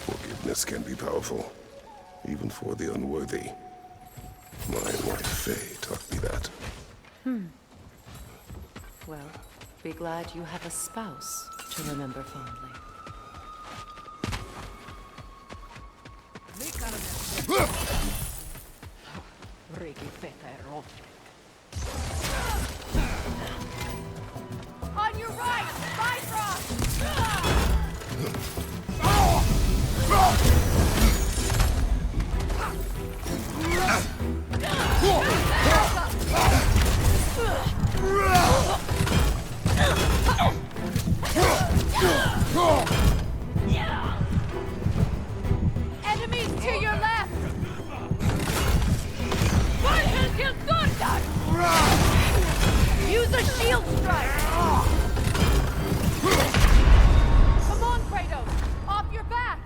Forgiveness can be powerful, even for the unworthy. My wife Faye taught me that. Well, be glad you have a spouse to remember fondly. On your right! Bifrost! Enemies to your left! Use a shield strike! Come on, Kratos! Off your back!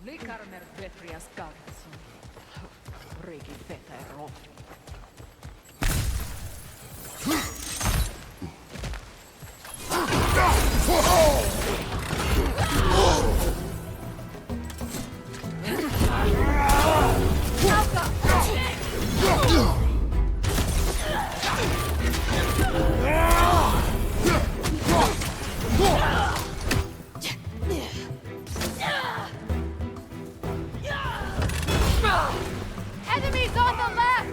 Likarmer Vetrias Garrison. Regi Veteron. Enemies on the left!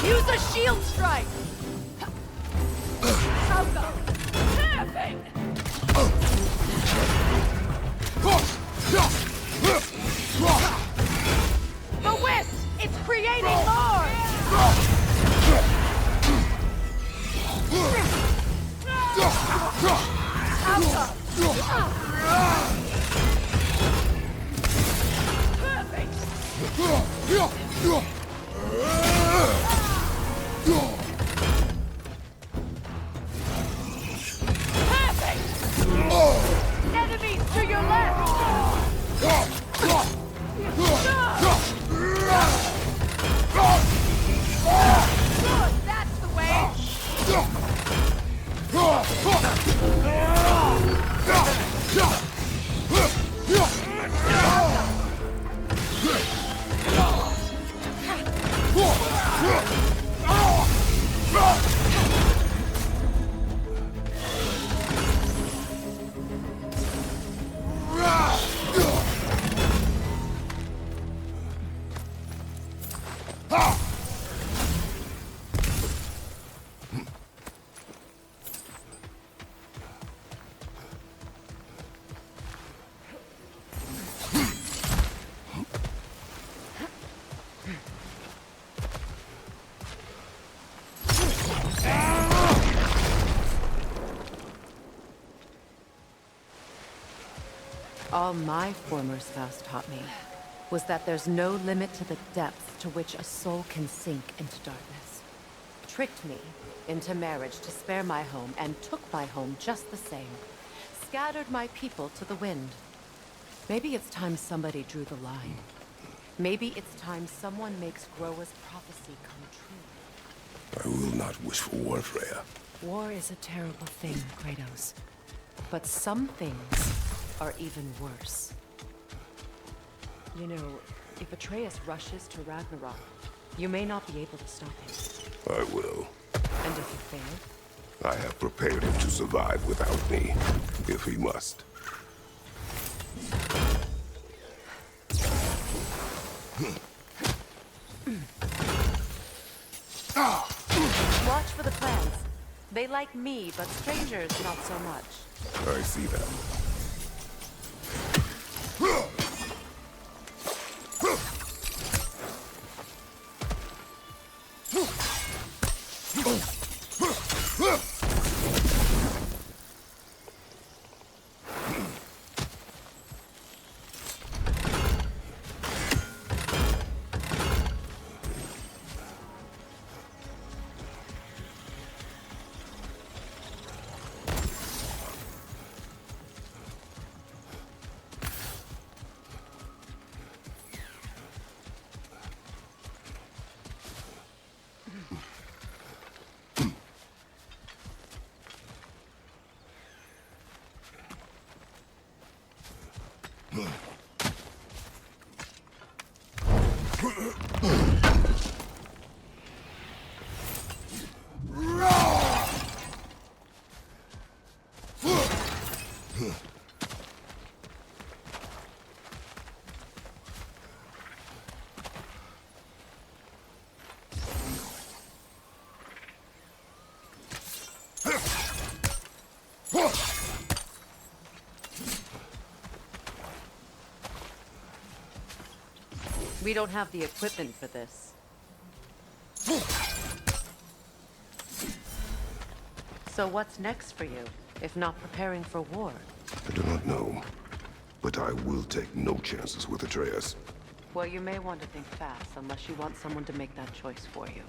Use a shield strike! The whip! It's creating more! Enemies to your left! Good, that's the way! All my former spouse taught me was that there's no limit to the depth to which a soul can sink into darkness. Tricked me into marriage to spare my home and took my home just the same. Scattered my people to the wind. Maybe it's time somebody drew the line. Maybe it's time someone makes Groa's prophecy come true. I will not wish for war, Freyr. War is a terrible thing, Kratos. But some things are even worse. You know, if Atreus rushes to Ragnarok, you may not be able to stop him. I will. And if you fail? I have prepared him to survive without me, if he must. Watch for the plants. They like me, but strangers not so much. I see them. We don't have the equipment for this. So what's next for you, if not preparing for war? I do not know, but I will take no chances with Atreus. Well, you may want to think fast, unless you want someone to make that choice for you.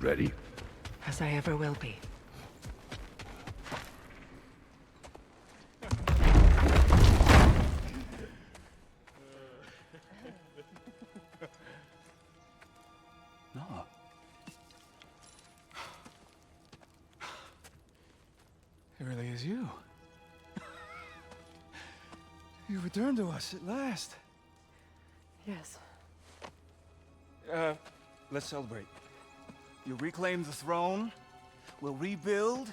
Ready? As I ever will be. No. It really is you. You returned to us at last. Yes. Let's celebrate. You reclaim the throne, we'll rebuild,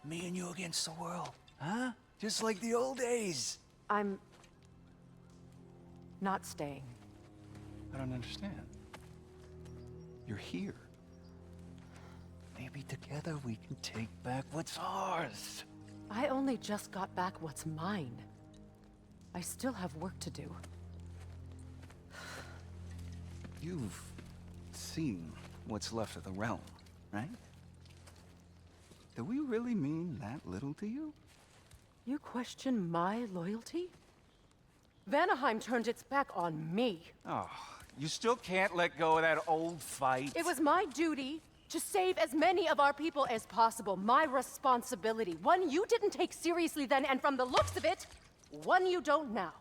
me and you against the world. Huh? Just like the old days. I'm... not staying. I don't understand. You're here. Maybe together we can take back what's ours. I only just got back what's mine. I still have work to do. You've seen what's left of the realm, right? Do we really mean that little to you? You question my loyalty? Vanaheim turned its back on me. Oh, you still can't let go of that old fight? It was my duty to save as many of our people as possible. My responsibility. One you didn't take seriously then, and from the looks of it, one you don't now.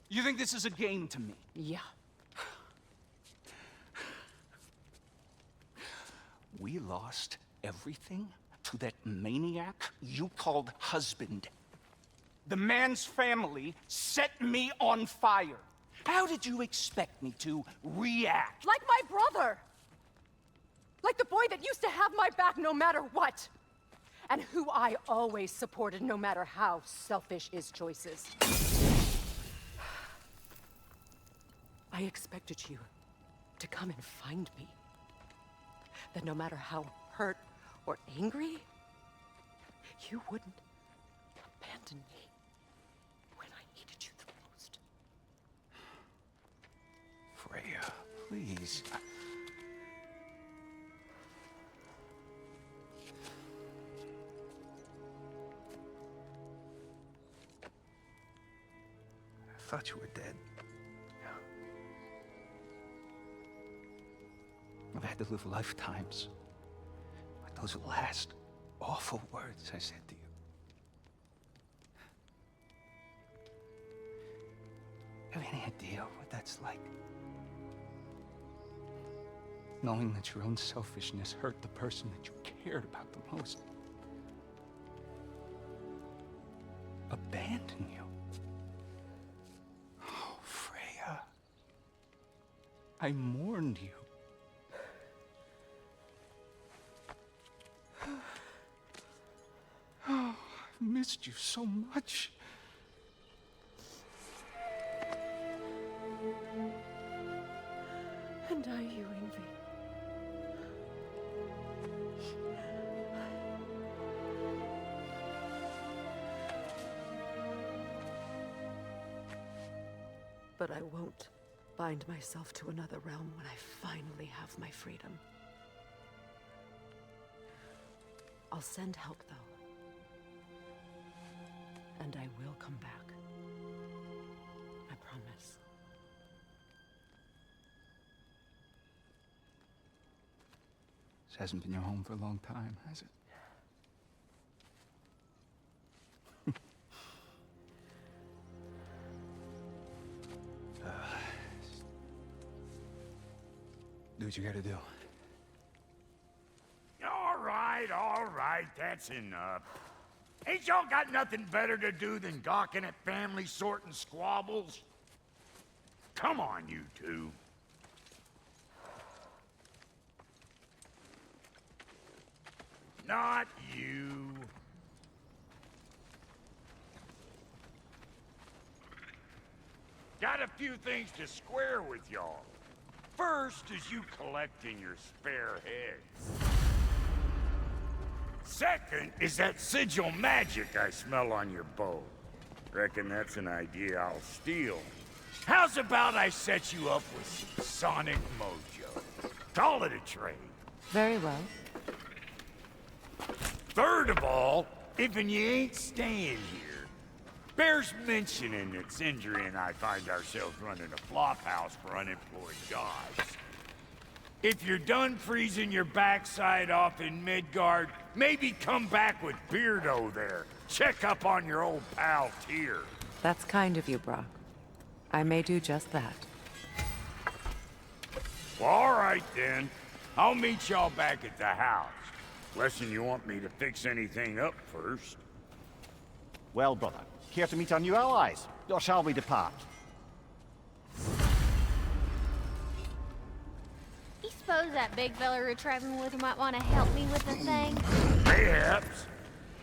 You think this is a game to me? Yeah. We lost everything to that maniac you called husband. The man's family set me on fire. How did you expect me to react? Like my brother! Like the boy that used to have my back no matter what! And who I always supported no matter how selfish his choices. I expected you to come and find me. That no matter how hurt or angry, you wouldn't abandon me when I needed you the most. Freyr, please. I thought you were dead. I've had to live lifetimes with those last awful words I said to you. Have any idea what that's like? Knowing that your own selfishness hurt the person that you cared about the most. Abandon you. Oh, Freya. I mourned you. Oh, I've missed you so much. And I you, Ingvi. But I won't bind myself to another realm when I finally have my freedom. I'll send help, though. And I will come back. I promise. This hasn't been your home for a long time, has it? Do what you gotta do. All right, that's enough. Ain't y'all got nothing better to do than gawking at family sorting squabbles? Come on, you two. Not you. Got a few things to square with y'all. First is you collecting your spare heads. Second is that sigil magic I smell on your bow. Reckon that's an idea I'll steal. How's about I set you up with some sonic mojo? Call it a trade. Very well. Third of all, if you ain't staying here, bears mentioning that Sindri and I find ourselves running a flophouse for unemployed gods. If you're done freezing your backside off in Midgard, maybe come back with Beardo there. Check up on your old pal Tyr. That's kind of you, Brock. I may do just that. Well, all right then. I'll meet y'all back at the house. Unless you want me to fix anything up first. Well, brother, care to meet our new allies? Or shall we depart? You suppose that big fella we're traveling with might want to help me with the thing? Perhaps.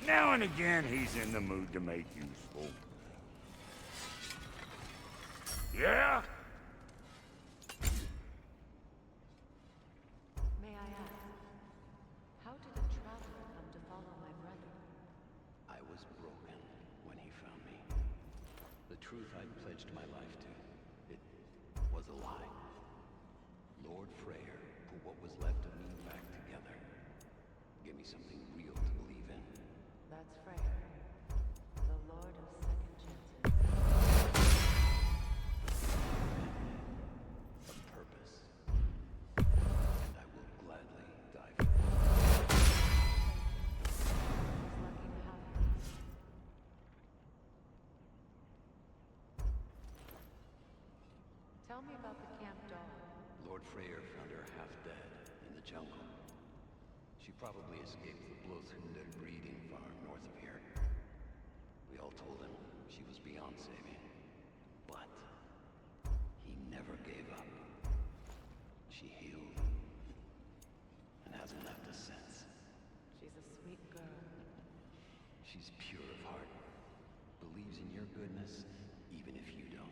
Now and again, he's in the mood to make useful. Yeah? May I ask, how did a traveler come to follow my brother? I was broken when he found me. The truth I'd pledged my life to, it was a lie. Lord Freyr put what was left of me back together. Gave me something real to believe in. That's Freyr, the Lord of Second Chances. A purpose. And I will gladly die for it. He's lucky to have you. Tell me about the camp dog. Lord Freyr found her half dead in the jungle. She probably escaped the Blothhunder breeding farm north of here. We all told him she was beyond saving. But he never gave up. She healed and hasn't left us since. She's a sweet girl. She's pure of heart, believes in your goodness, even if you don't.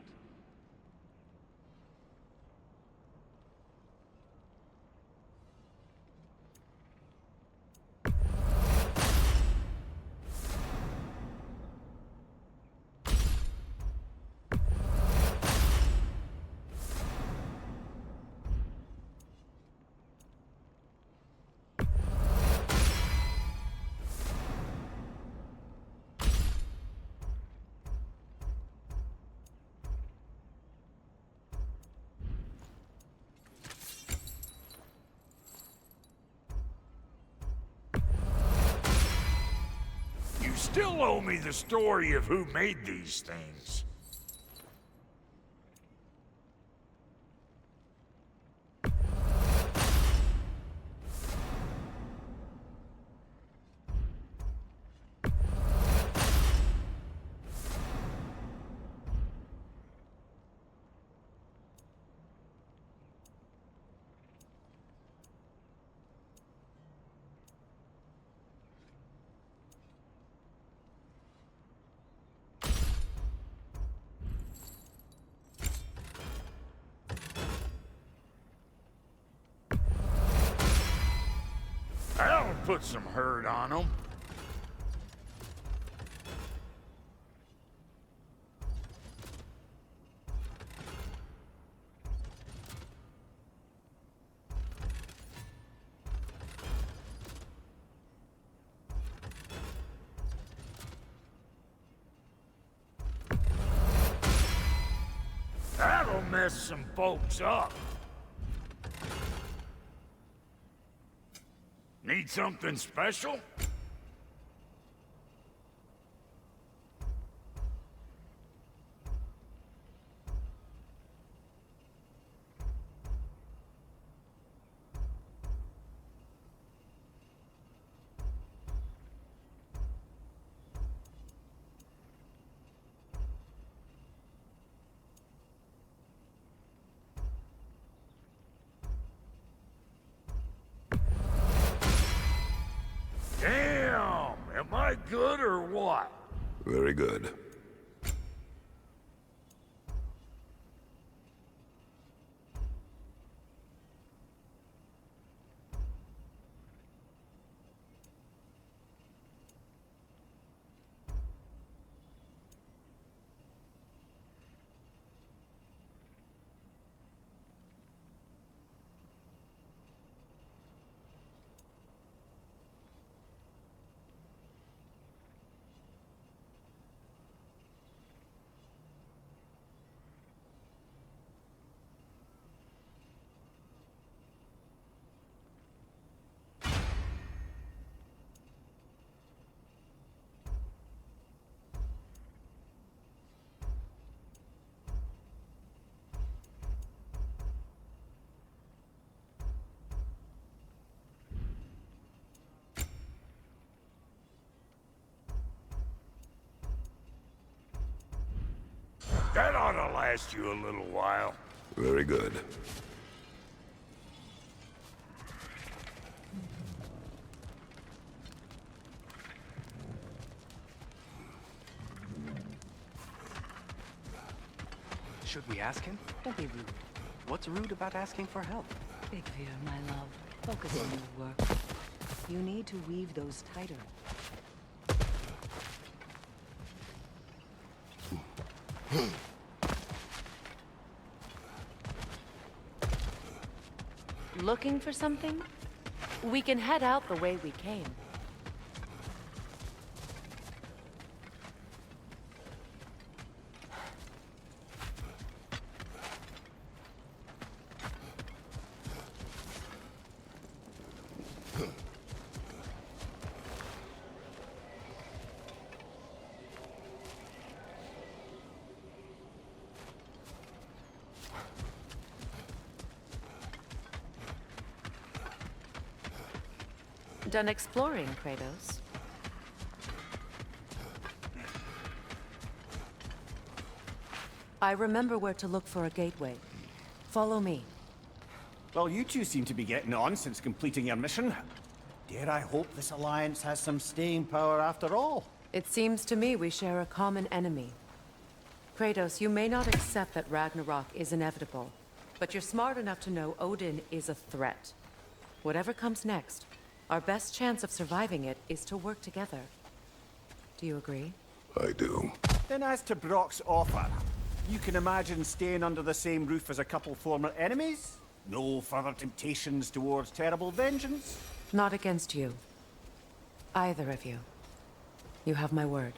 You still owe me the story of who made these things. That'll put some hurt on them. That'll mess some folks up. Need something special? Damn! Am I good or what? Very good. That ought to last you a little while. Very good. Should we ask him? Don't be rude. What's rude about asking for help? Big Veer, my love. Focus on your work. You need to weave those tighter. Looking for something? We can head out the way we came. Done exploring, Kratos? I remember where to look for a gateway. Follow me. Well, you two seem to be getting on since completing your mission. Dare I hope this alliance has some staying power after all? It seems to me we share a common enemy. Kratos, you may not accept that Ragnarok is inevitable, but you're smart enough to know Odin is a threat. Whatever comes next, our best chance of surviving it is to work together. Do you agree? I do. Then as to Brock's offer, you can imagine staying under the same roof as a couple former enemies? No further temptations towards terrible vengeance? Not against you. Either of you. You have my word.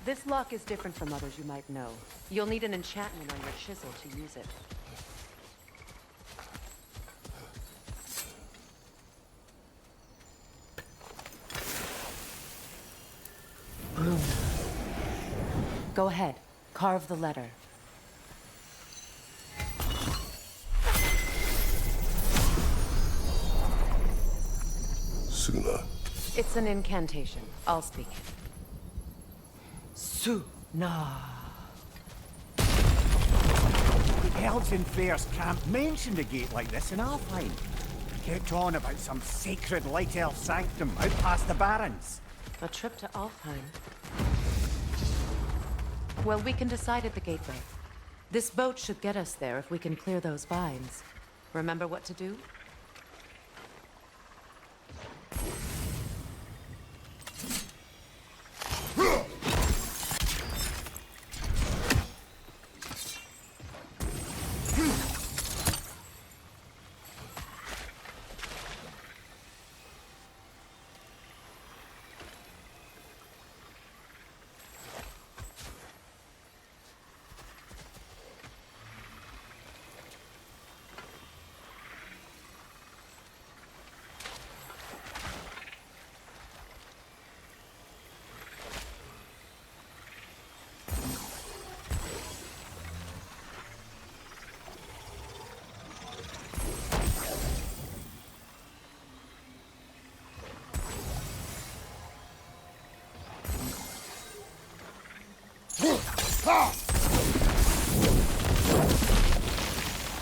This lock is different from others you might know. You'll need an enchantment on your chisel to use it. Go ahead. Carve the letter. Suna. It's an incantation. I'll speak it. Suna. The elves in Freyr's camp mentioned a gate like this in Alfheim. Kept on about some sacred light elf sanctum out past the Barrens. A trip to Alfheim. Well, we can decide at the gateway. This boat should get us there if we can clear those vines. Remember what to do?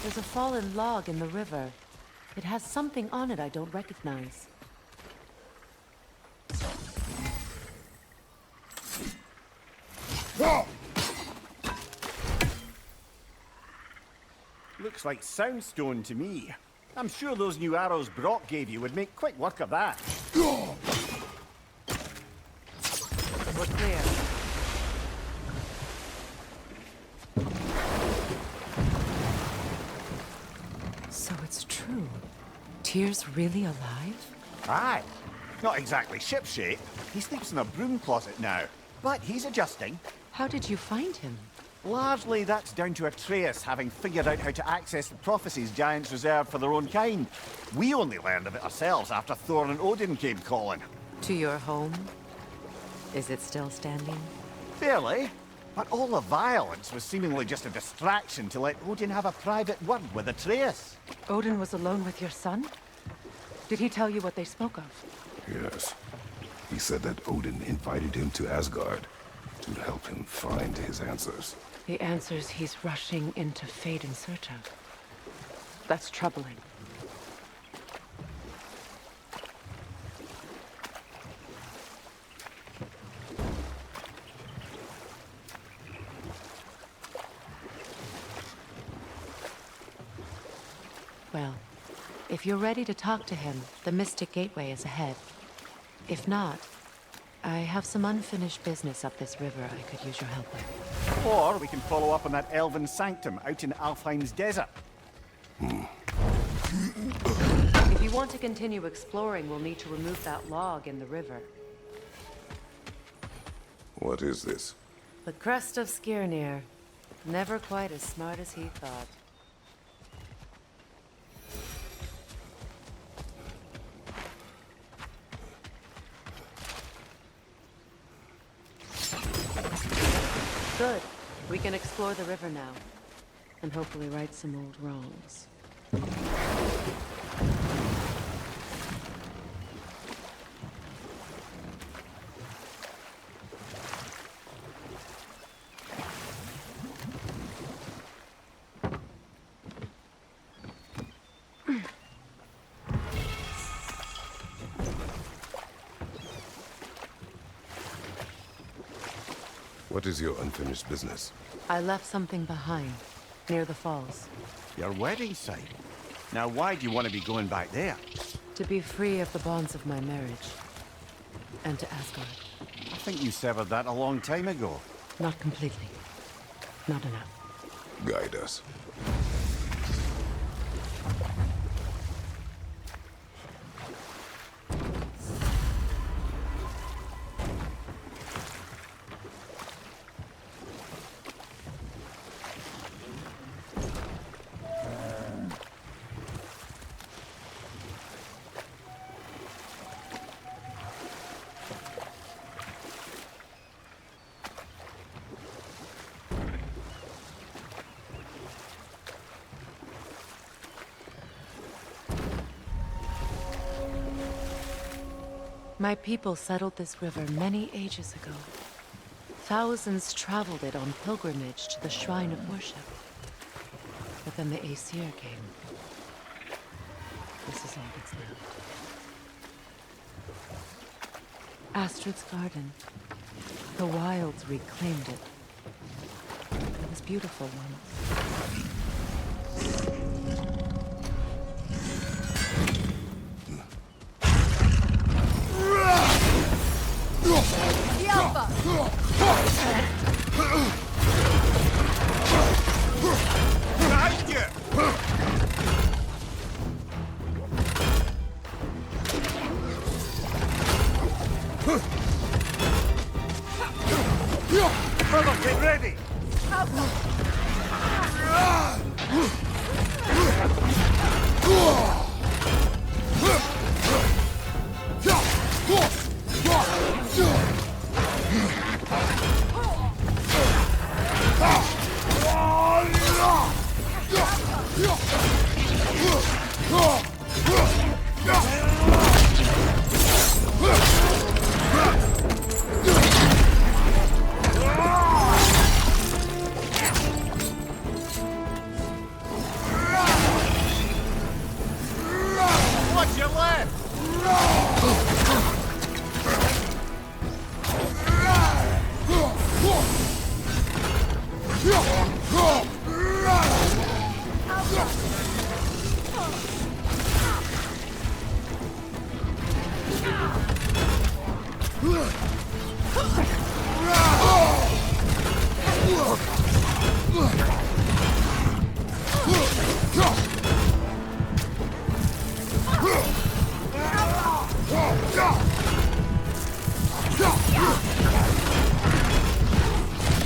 There's a fallen log in the river. It has something on it I don't recognize. Looks like soundstone to me. I'm sure those new arrows Brock gave you would make quick work of that. We're clear. So it's true. Tyr's really alive? Aye. Not exactly shipshape. He sleeps in a broom closet now. But he's adjusting. How did you find him? Largely that's down to Atreus having figured out how to access the prophecies giants reserve for their own kind. We only learned of it ourselves after Thor and Odin came calling. To your home? Is it still standing? Fairly. But all the violence was seemingly just a distraction to let Odin have a private word with Atreus. Odin was alone with your son? Did he tell you what they spoke of? Yes. He said that Odin invited him to Asgard to help him find his answers. The answers he's rushing into fate in search of. That's troubling. Well, if you're ready to talk to him, the Mystic Gateway is ahead. If not, I have some unfinished business up this river I could use your help with. Or we can follow up on that elven sanctum out in Alfheim's desert. If you want to continue exploring, we'll need to remove that log in the river. What is this? The crest of Skirnir. Never quite as smart as he thought. Good. We can explore the river now. And hopefully right some old wrongs. What is your unfinished business? I left something behind, near the falls. Your wedding site. Now why do you want to be going back there? To be free of the bonds of my marriage. And to Asgard. I think you severed that a long time ago. Not completely. Not enough. Guide us. My people settled this river many ages ago. Thousands traveled it on pilgrimage to the shrine of worship. But then the Aesir came. This is all that's left. Astrid's garden. The wilds reclaimed it. It was beautiful once. The Alpha! Behind you! Brother, get ready! Watch your left!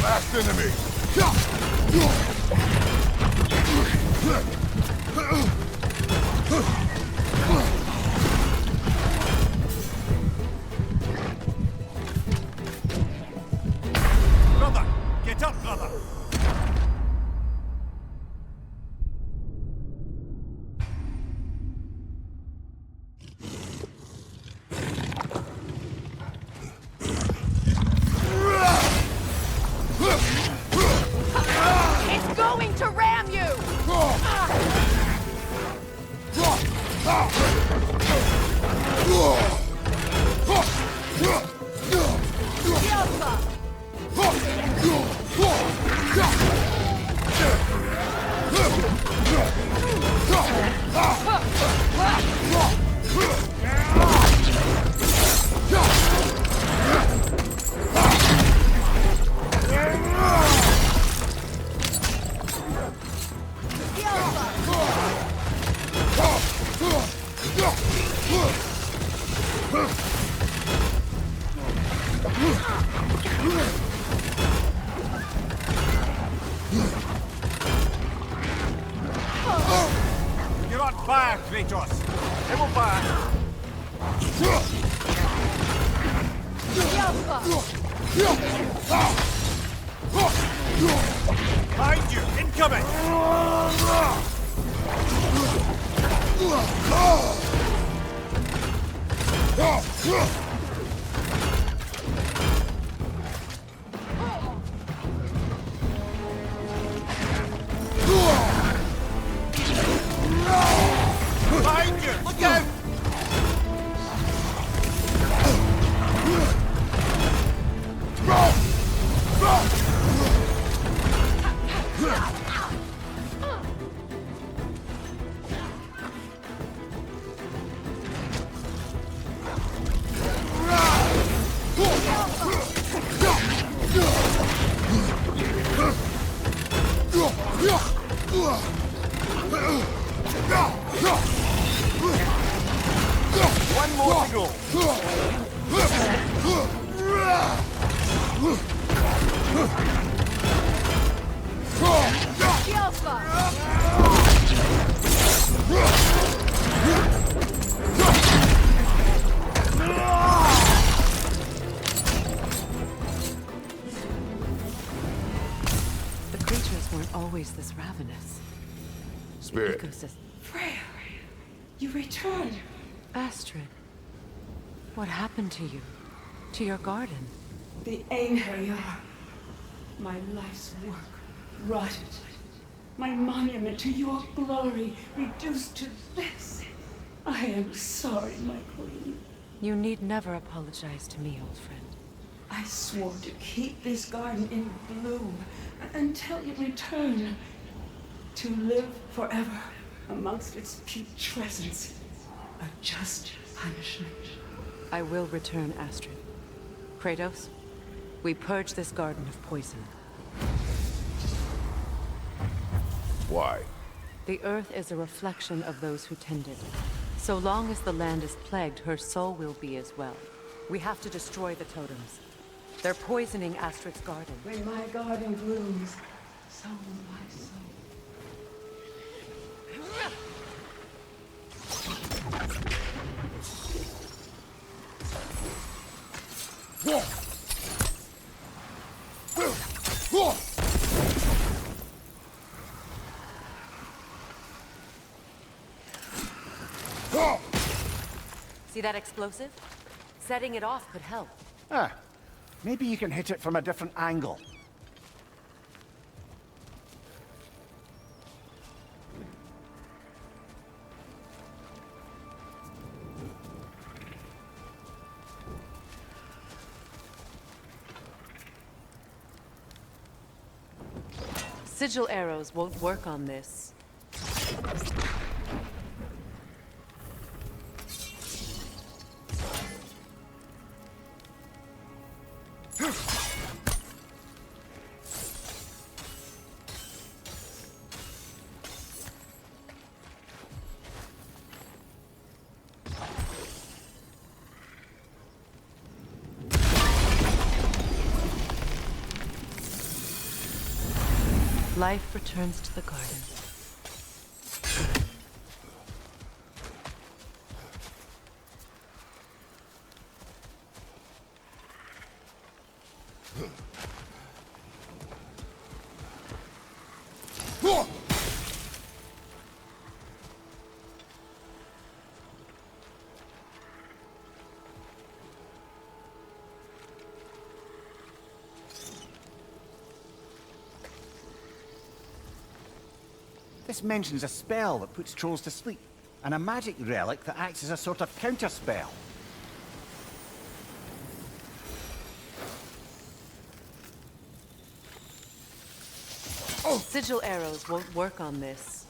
Last enemy! Brother! Get up, brother! It's going to ram you! The Alpha! The Alpha! You're on fire, Kratos! They will fire! The Alpha! Behind you! Incoming! Behind you! Look out! One more to go. The Alpha! The creatures weren't always this ravenous. Spirit. Ecosystem. Freyr, you returned. Astrid. What happened to you? To your garden? The Einherjar. My life's work rotted. My monument to your glory reduced to this. I am sorry, my queen. You need never apologize to me, old friend. I swore to keep this garden in bloom until you return. To live forever amongst its putrescence. A just punishment. I will return, Astrid. Kratos, we purge this garden of poison. Why? The earth is a reflection of those who tend it. So long as the land is plagued, her soul will be as well. We have to destroy the totems. They're poisoning Astrid's garden. When my garden blooms, so will my soul. See that explosive? Setting it off could help. Ah, maybe you can hit it from a different angle. Sigil arrows won't work on this. Life returns to the garden. This mentions a spell that puts trolls to sleep, and a magic relic that acts as a sort of counterspell. Sigil arrows won't work on this.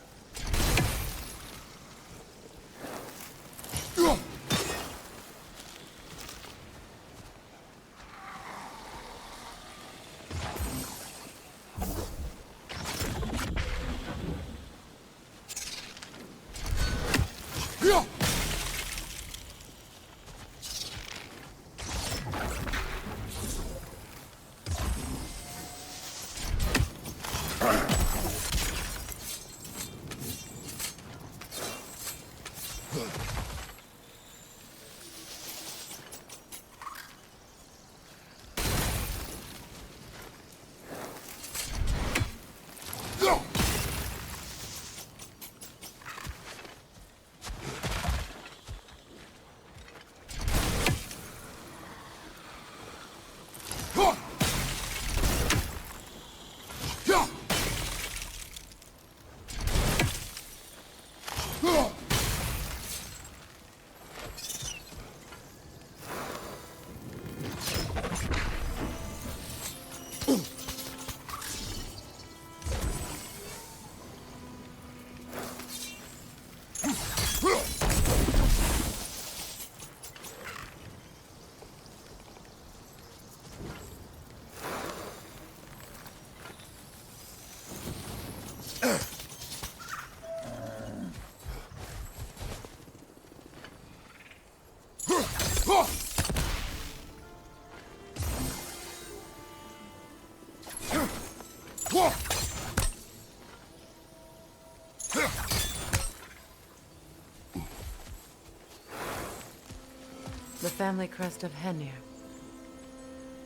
The family crest of Henir.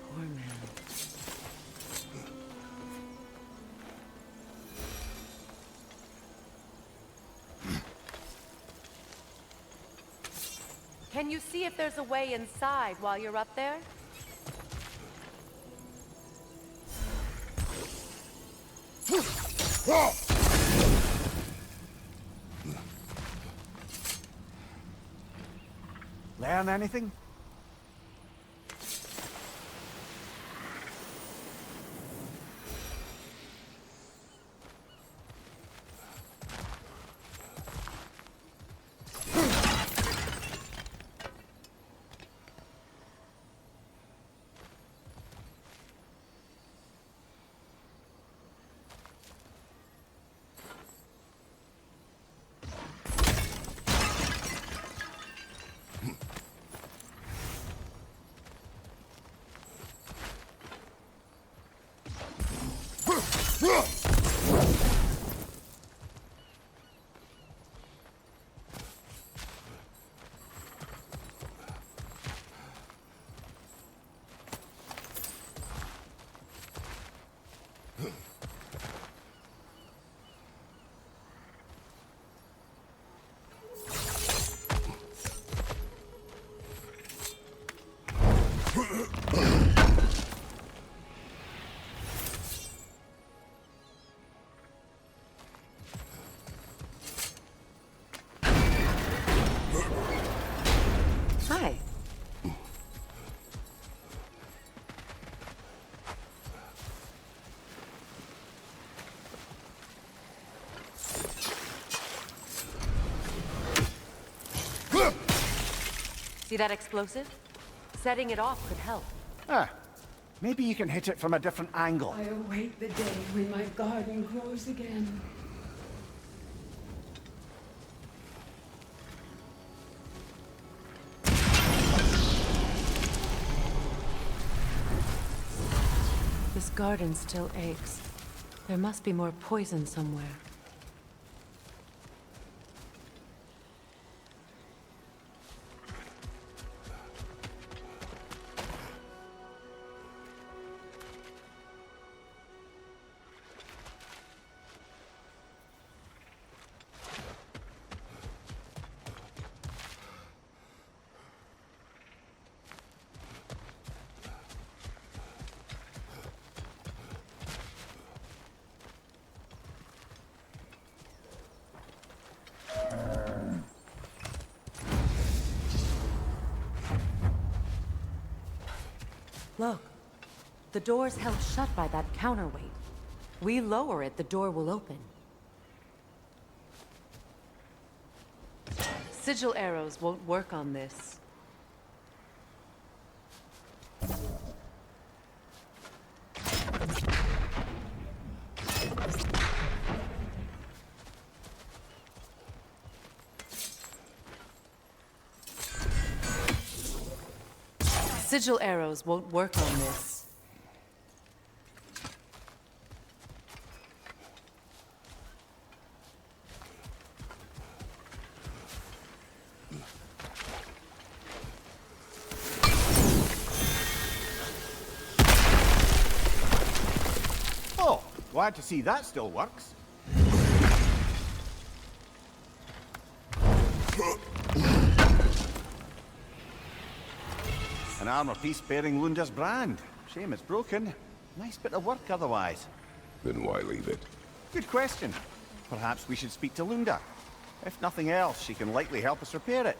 Poor man. Can you see if there's a way inside while you're up there? Learn anything? Hi. See that explosive? Setting it off could help. Ah, maybe you can hit it from a different angle. I await the day when my garden grows again. This garden still aches. There must be more poison somewhere. Look, the door's held shut by that counterweight. We lower it, the door will open. Sigil arrows won't work on this. Sigil arrows won't work on this. Oh, glad to see that still works. An armor piece bearing Lunda's brand. Shame it's broken. Nice bit of work otherwise. Then why leave it? Good question. Perhaps we should speak to Lunda. If nothing else, she can likely help us repair it.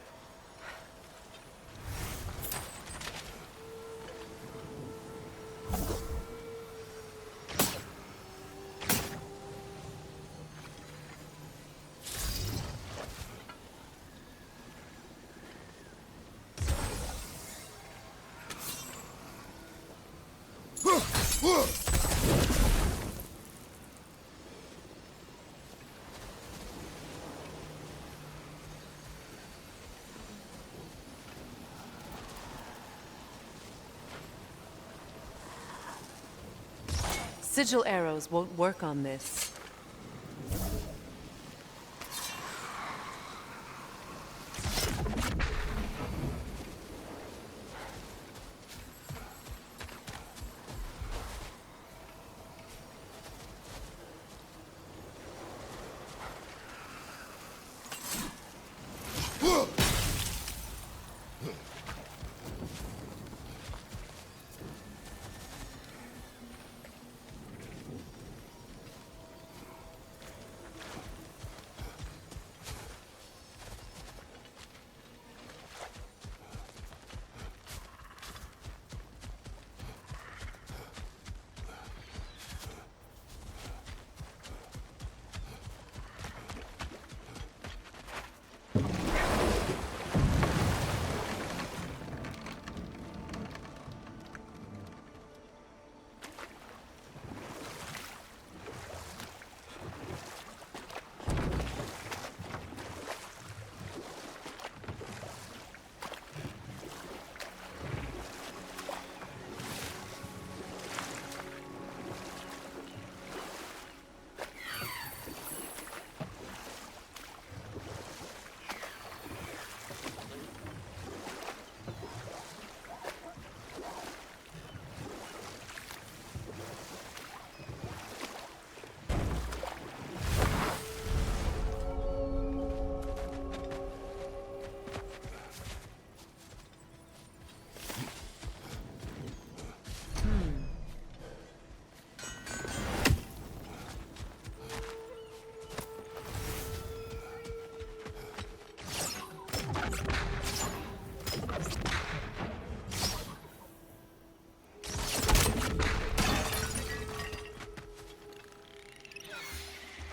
Sigil arrows won't work on this.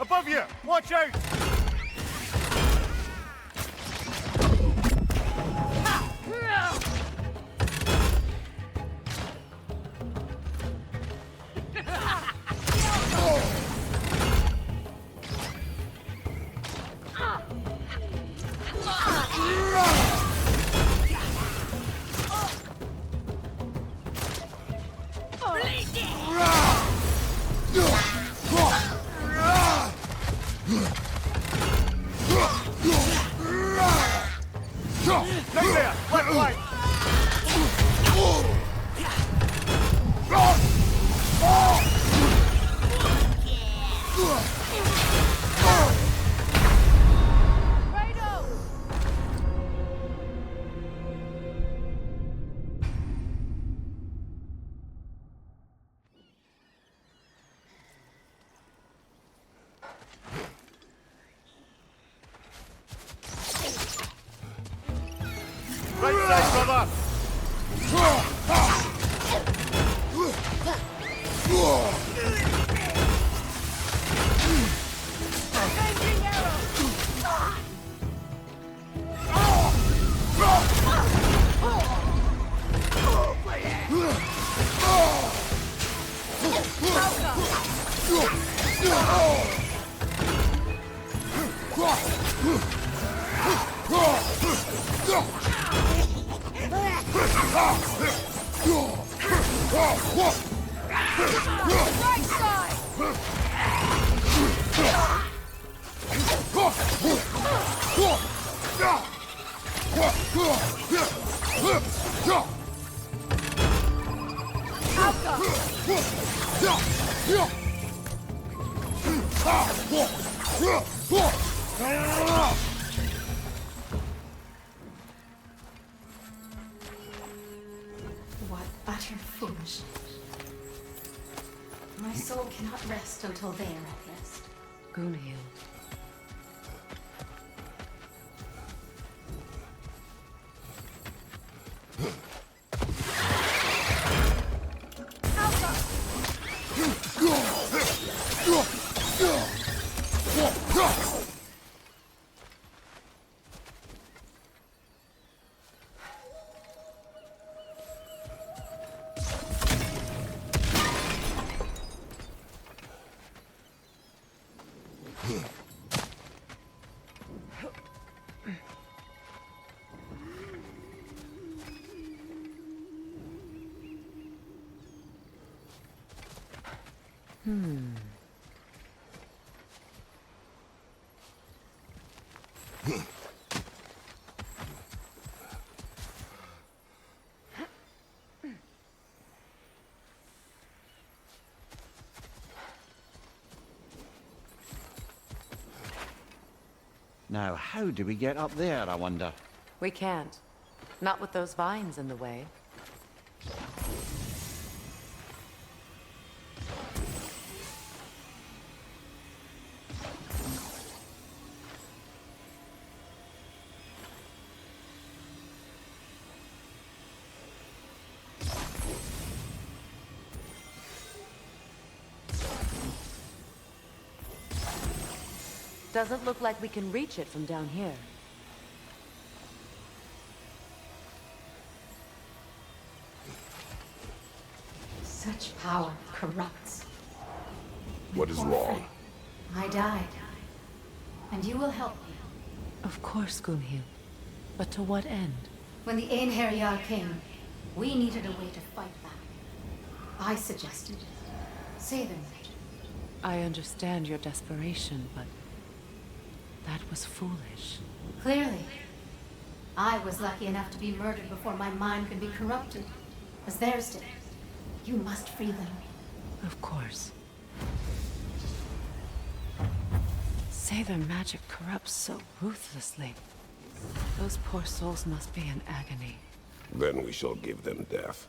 Above you! Watch out! Right there! Left flank! Right side, brother! Avenging arrow! Right side! What utter foolishness. My soul cannot rest until they are at rest. Gunhild. Now, how do we get up there, I wonder? We can't. Not with those vines in the way. Doesn't look like we can reach it from down here. Such power corrupts. What is Poor wrong? Freyr. I died. And you will help me. Of course, Gunhild. But to what end? When the Einherjar came, we needed a way to fight back. I suggested Say their magic. I understand your desperation, but that was foolish. Clearly. I was lucky enough to be murdered before my mind could be corrupted, as theirs did. You must free them. Of course. Say their magic corrupts so ruthlessly. Those poor souls must be in agony. Then we shall give them death.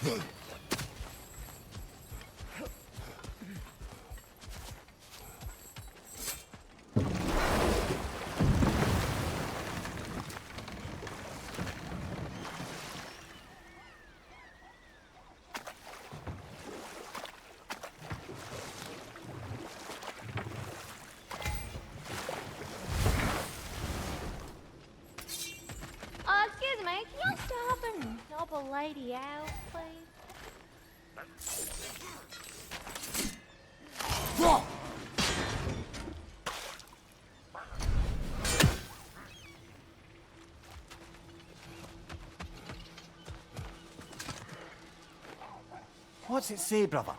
Excuse me, can you stop and help a lady out, please? What's it say, brother?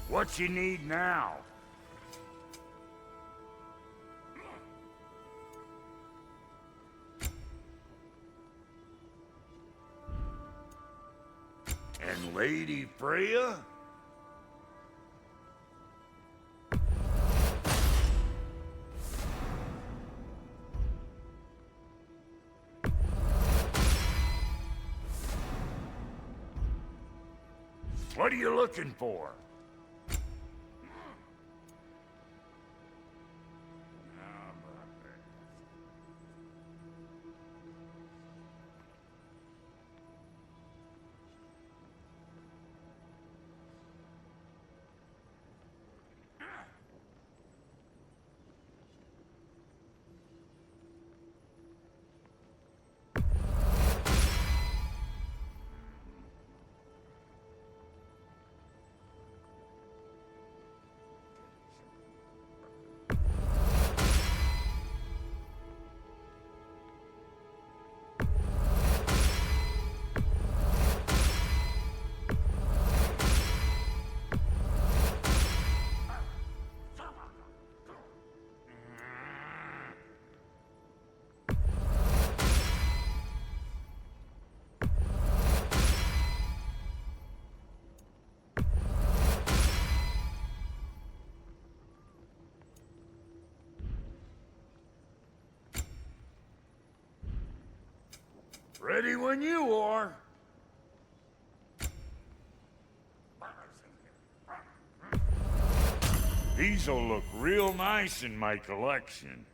What you need now? And Lady Freyr? What are you looking for? Ready when you are. These'll look real nice in my collection.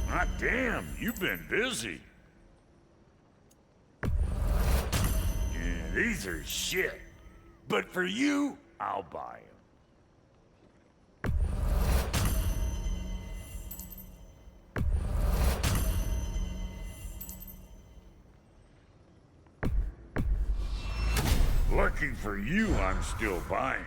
Hot damn, you've been busy. Yeah, these are shit. But for you, I'll buy them. Lucky for you, I'm still buying.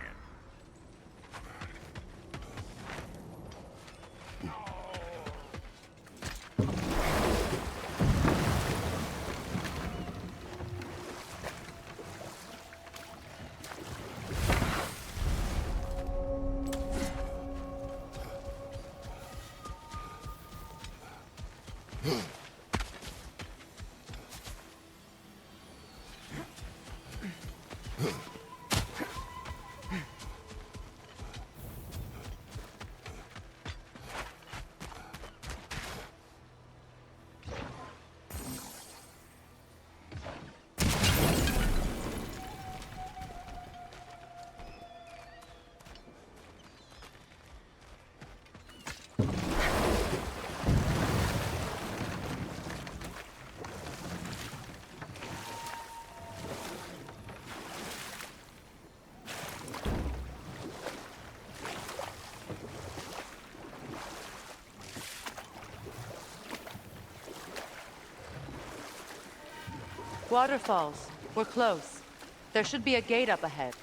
Waterfalls. We're close. There should be a gate up ahead.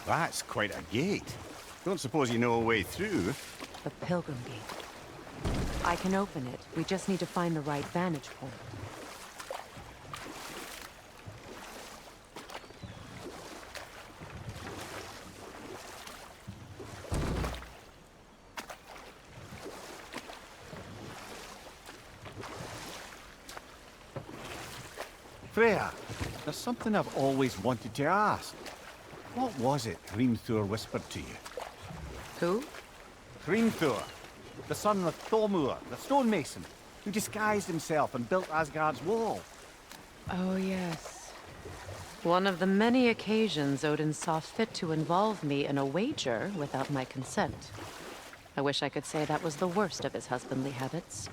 That's quite a gate. Don't suppose you know a way through? The Pilgrim Gate. I can open it. We just need to find the right vantage point. Freyr, there's something I've always wanted to ask. What was it Hrimthur whispered to you? Who? Hrimthur, the son of Thormur, the stonemason, who disguised himself and built Asgard's wall. Oh, yes. One of the many occasions Odin saw fit to involve me in a wager without my consent. I wish I could say that was the worst of his husbandly habits.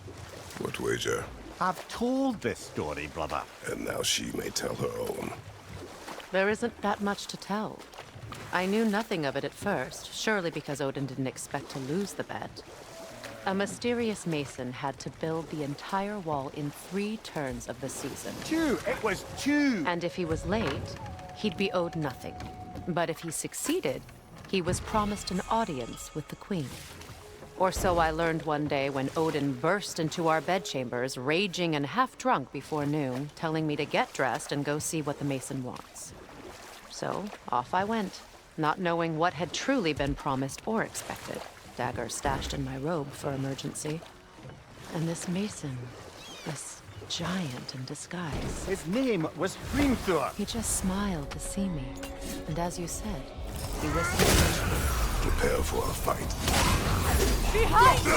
What wager? I've told this story, brother. And now she may tell her own. There isn't that much to tell. I knew nothing of it at first, surely because Odin didn't expect to lose the bet. A mysterious mason had to build the entire wall in 3 turns of the season. 2! It was 2! And if he was late, he'd be owed nothing. But if he succeeded, he was promised an audience with the queen. Or so I learned one day when Odin burst into our bedchambers, raging and half drunk before noon, telling me to get dressed and go see what the mason wants. So off I went, not knowing what had truly been promised or expected. Dagger stashed in my robe for emergency. And this mason, this giant in disguise. His name was Hrimthur. He just smiled to see me. And as you said, he whispered, "Prepare for a fight." Behind you!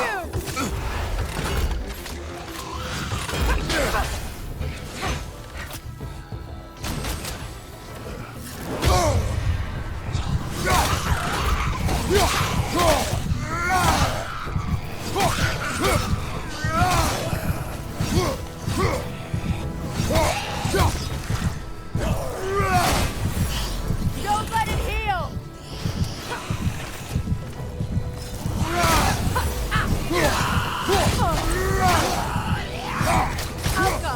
Don't let it heal! I'll go!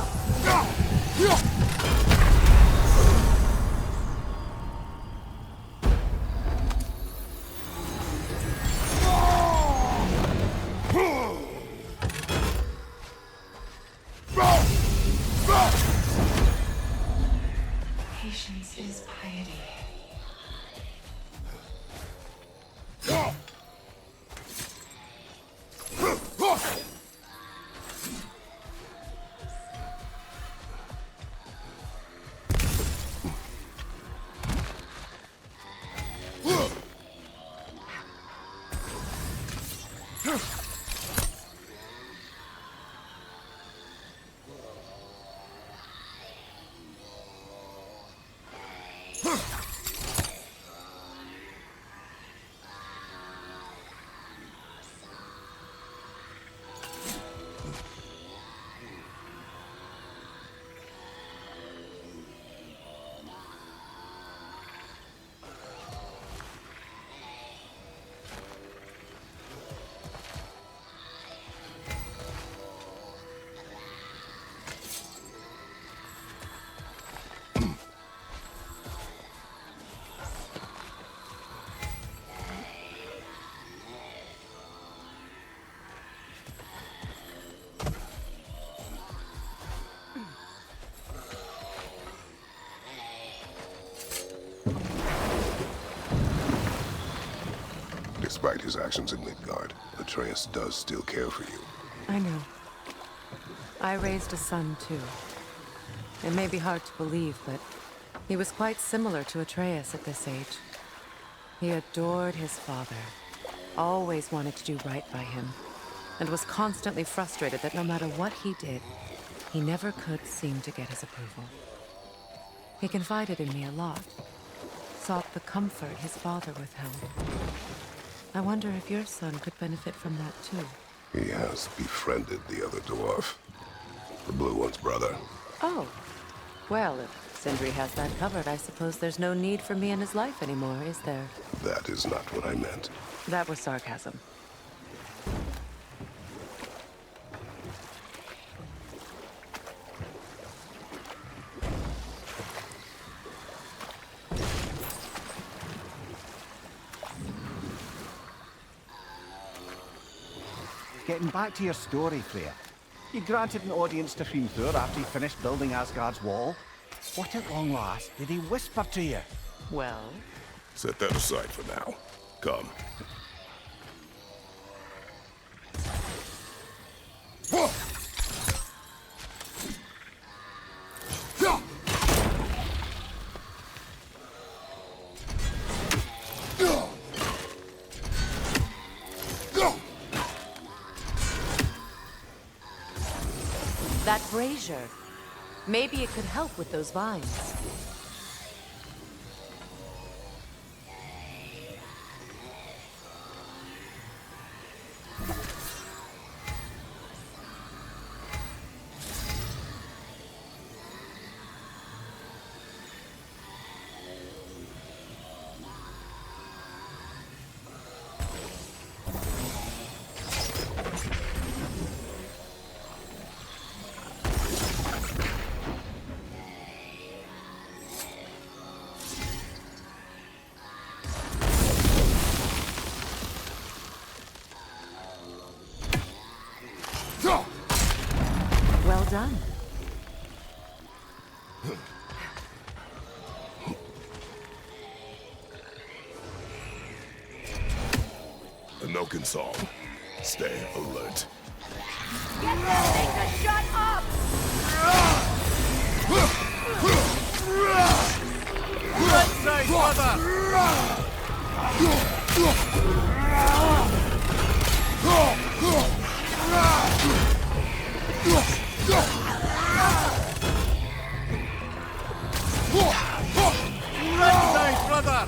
Patience is piety. Despite his actions in Midgard, Atreus does still care for you. I know. I raised a son, too. It may be hard to believe, but he was quite similar to Atreus at this age. He adored his father, always wanted to do right by him, and was constantly frustrated that no matter what he did, he never could seem to get his approval. He confided in me a lot, sought the comfort his father withheld. I wonder if your son could benefit from that, too. He has befriended the other dwarf. The blue one's brother. Oh. Well, if Sindri has that covered, I suppose there's no need for me in his life anymore, is there? That is not what I meant. That was sarcasm. Getting back to your story, Freyr. You granted an audience to Hrimthur after he finished building Asgard's wall. What at long last did he whisper to you? Well? Set that aside for now. Come. brazier. Maybe it could help with those vines. Well done. Enokin song. Stay alert. Get that thing to shut up! Good side, brother! Good side, brother!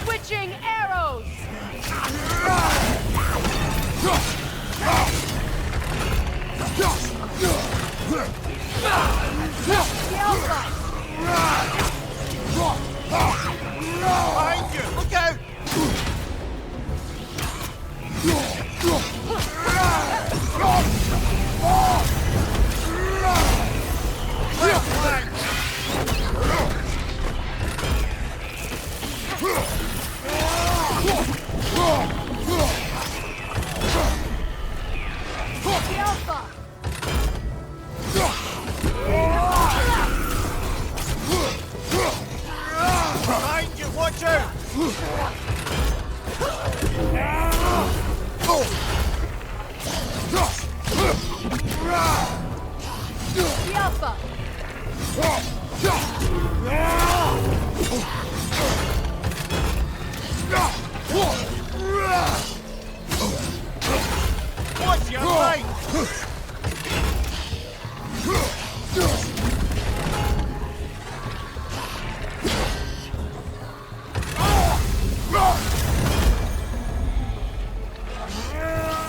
Switching arrows! Behind you! Look out! Left flank! The Alpha! Behind you! Watch out! The Alpha! Watch your right!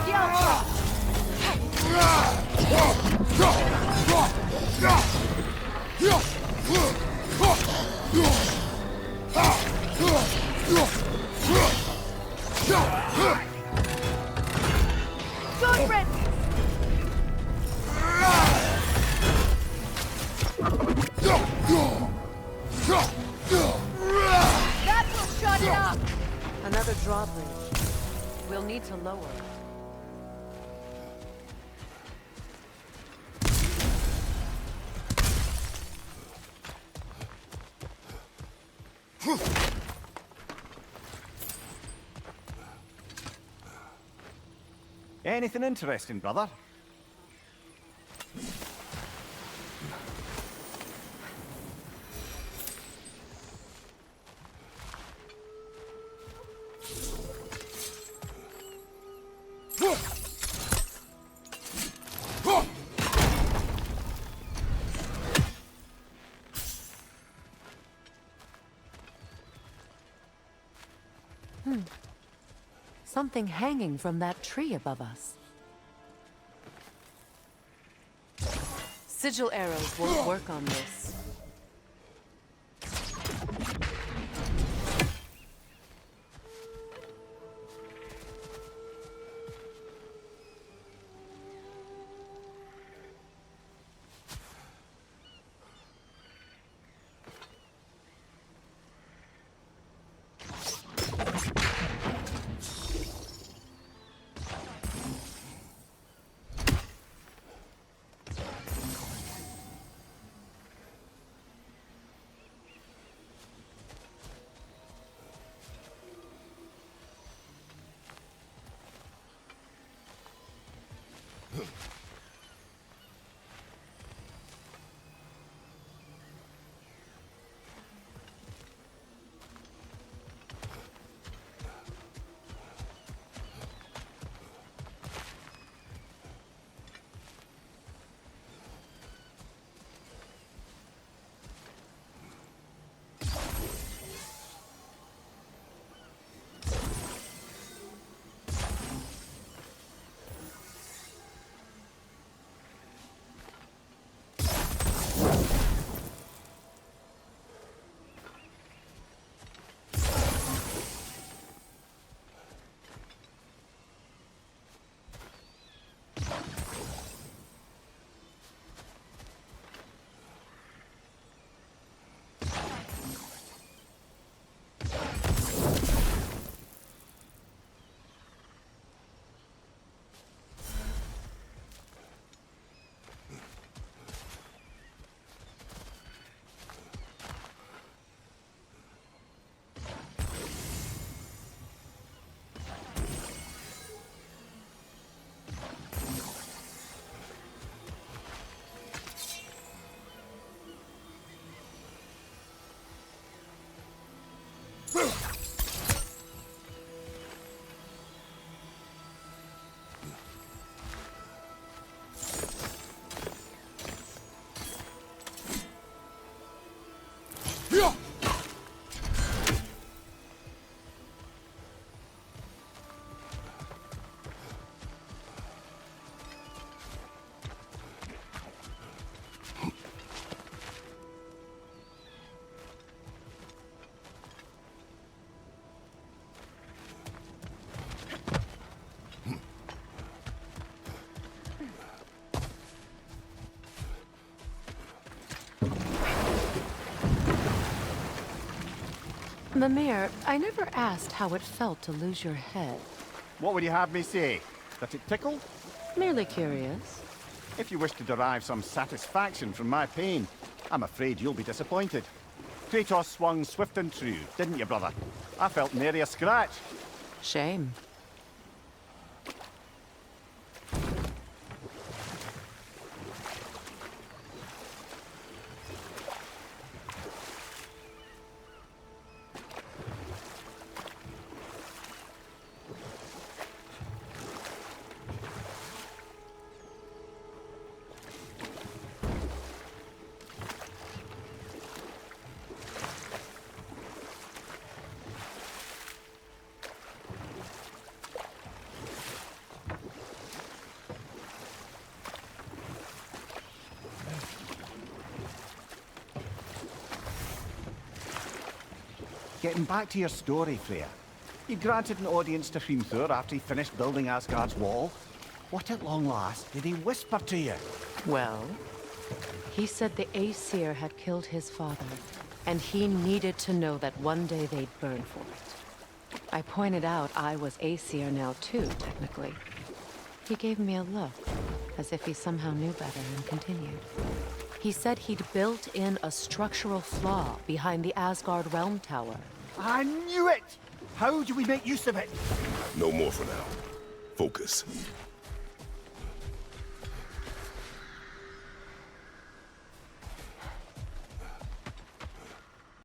The Alpha! Good riddance! That will shut it up! Another drawbridge. We'll need to lower it. Anything interesting, brother? Something hanging from that tree above us. Sigil arrows won't work on this. Mimir, I never asked how it felt to lose your head. What would you have me say? That it tickled? Merely curious. If you wish to derive some satisfaction from my pain, I'm afraid you'll be disappointed. Kratos swung swift and true, didn't you, brother? I felt nary a scratch. Shame. Getting back to your story, Freyr. You granted an audience to Hrimthur after he finished building Asgard's wall. What at long last did he whisper to you? Well, he said the Aesir had killed his father, and he needed to know that one day they'd burn for it. I pointed out I was Aesir now too, technically. He gave me a look, as if he somehow knew better, and continued. He said he'd built in a structural flaw behind the Asgard Realm Tower. I knew it! How do we make use of it? No more for now. Focus.